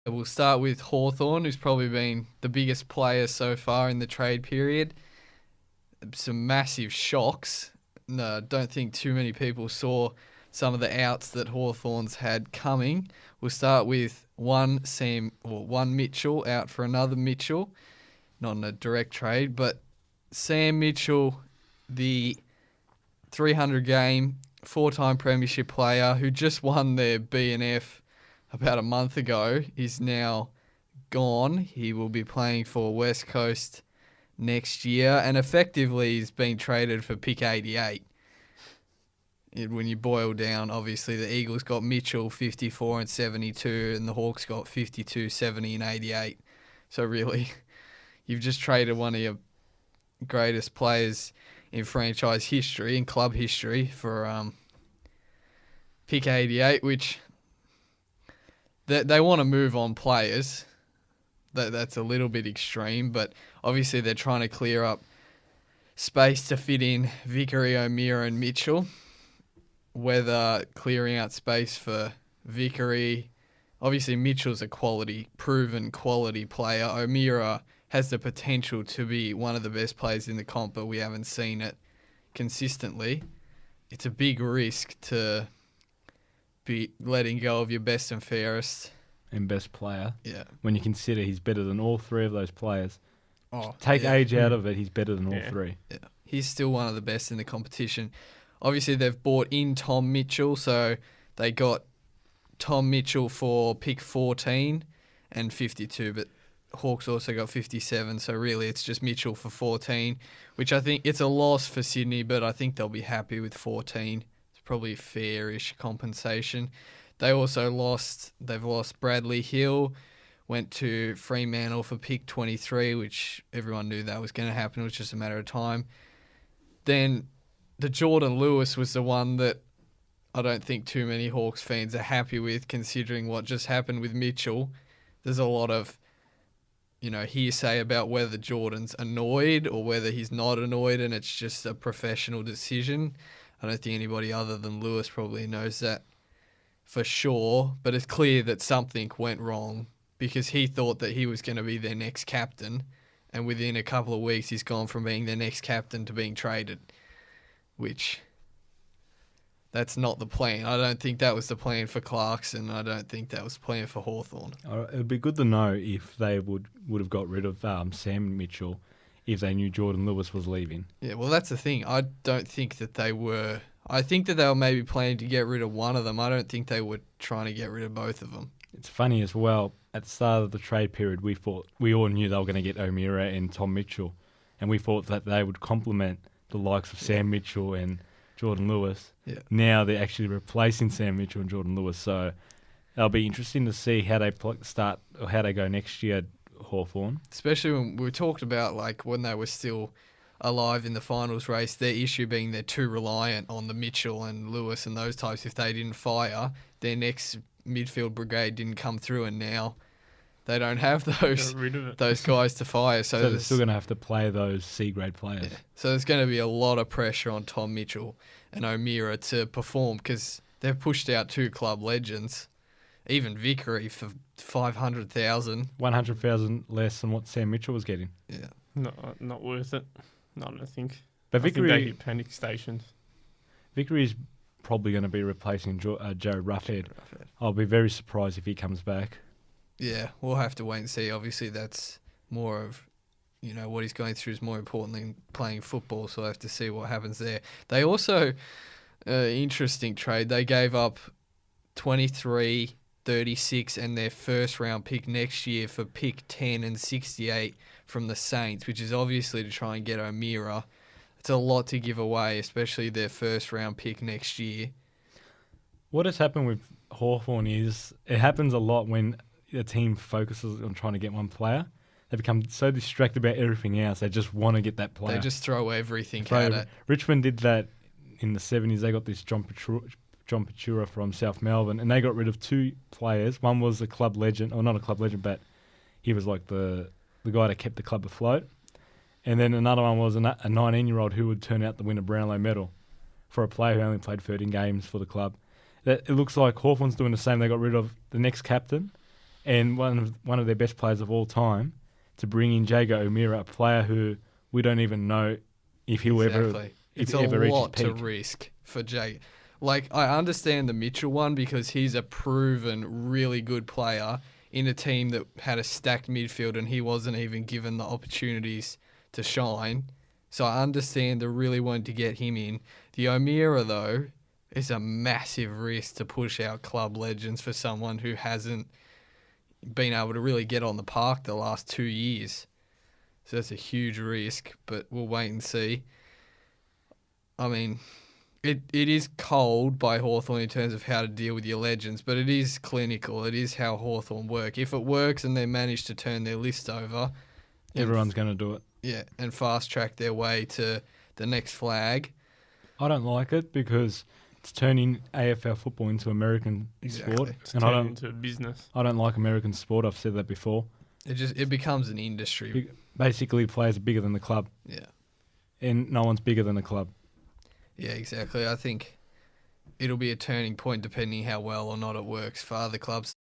We'll start with Hawthorn, who's probably been the biggest player so far in the trade period. Some massive shocks. No, don't think too many people saw some of the outs that Hawthorn's had coming. We'll start with one Mitchell out for another Mitchell, not in a direct trade, but Sam Mitchell, the 300 game, 4-time premiership player who just won their B&F about a month ago, is now gone. He will be playing for West Coast next year, and effectively he's been traded for pick 88. When you boil down, obviously the Eagles got Mitchell 54 and 72, and the Hawks got 52, 70 and 88. So really, you've just traded one of your greatest players in franchise history, in club history, for pick 88, which they want to move on players. That's a little bit extreme, but obviously they're trying to clear up space to fit in Vickery, O'Meara and Mitchell. Whether clearing out space for Vickery, obviously Mitchell's a proven quality player. O'Meara has the potential to be one of the best players in the comp, but we haven't seen it consistently. It's a big risk to be letting go of your best and fairest. And best player. Yeah. When you consider he's better than all three of those players. Take age out of it, he's better than all three. Yeah. He's still one of the best in the competition. Obviously, they've bought in Tom Mitchell, so they got Tom Mitchell for pick 14 and 52, but Hawks also got 57, so really it's just Mitchell for 14, which I think it's a loss for Sydney, but I think they'll be happy with 14. It's probably fair-ish compensation. They've lost Bradley Hill, went to Fremantle for pick 23, which everyone knew that was going to happen. It was just a matter of time. Then the Jordan Lewis was the one that I don't think too many Hawks fans are happy with, considering what just happened with Mitchell. There's a lot of, hearsay about whether Jordan's annoyed or whether he's not annoyed, and it's just a professional decision. I don't think anybody other than Lewis probably knows that for sure, but it's clear that something went wrong because he thought that he was going to be their next captain, and within a couple of weeks he's gone from being their next captain to being traded, which that's not the plan. I don't think that was the plan for Clarkson. I don't think that was the plan for Hawthorn. It would be good to know if they would have got rid of Sam Mitchell if they knew Jordan Lewis was leaving. Yeah, well, that's the thing. I don't think that they were. I think that they were maybe planning to get rid of one of them. I don't think they were trying to get rid of both of them. It's funny as well. At the start of the trade period, we all knew they were going to get O'Meara and Tom Mitchell, and we thought that they would complement the likes of Sam Mitchell and Jordan Lewis. Yeah. Now they're actually replacing Sam Mitchell and Jordan Lewis, so it'll be interesting to see how they start or how they go next year at Hawthorn. Especially when we talked about when they were still alive in the finals race, their issue being they're too reliant on the Mitchell and Lewis and those types. If they didn't fire, their next midfield brigade didn't come through, and now they don't have those guys to fire. So they're still going to have to play those C-grade players. Yeah. So there's going to be a lot of pressure on Tom Mitchell and O'Meara to perform because they've pushed out two club legends, even Vickery for $500,000. 100,000 less than what Sam Mitchell was getting. Yeah. Not worth it. No, I don't think. But I think they hit panic stations. Vickery is probably going to be replacing Joe Roughhead. I'll be very surprised if he comes back. Yeah, we'll have to wait and see. Obviously, that's more of, what he's going through is more important than playing football, so we'll have to see what happens there. They also, interesting trade, they gave up 23, 36 and their first round pick next year for pick 10 and 68 from the Saints, which is obviously to try and get O'Meara. It's a lot to give away, especially their first round pick next year. What has happened with Hawthorn is it happens a lot when a team focuses on trying to get one player. They become so distracted about everything else. They just want to get that player. They just throw everything at it. Richmond did that in the 70s. They got this John Patura from South Melbourne, and they got rid of two players. One was a club legend, or not a club legend, but he was like the guy that kept the club afloat. And then another one was a 19-year-old who would turn out to win a Brownlow medal for a player who only played 13 games for the club. It looks like Hawthorn's doing the same. They got rid of the next captain, and one of their best players of all time, to bring in Jago O'Meara, a player who we don't even know if he'll ever It's ever a reach lot his to peak. risk for Jake. Like, I understand the Mitchell one because he's a proven, really good player in a team that had a stacked midfield and he wasn't even given the opportunities to shine. So I understand they're really wanting to get him in. The O'Meara, though, is a massive risk to push out club legends for someone who hasn't been able to really get on the park the last 2 years. So that's a huge risk, but we'll wait and see. I mean, it is cold by Hawthorn in terms of how to deal with your legends, but it is clinical. It is how Hawthorn work. If it works and they manage to turn their list over, Everyone's going to do it. yeah, and fast track their way to the next flag. I don't like it because it's turning AFL football into American Exactly. sport, It's and turned into a business. I don't like American sport. I've said that before. It becomes an industry. Basically, players are bigger than the club, Yeah. and no one's bigger than the club. Yeah, exactly. I think it'll be a turning point depending how well or not it works for other clubs.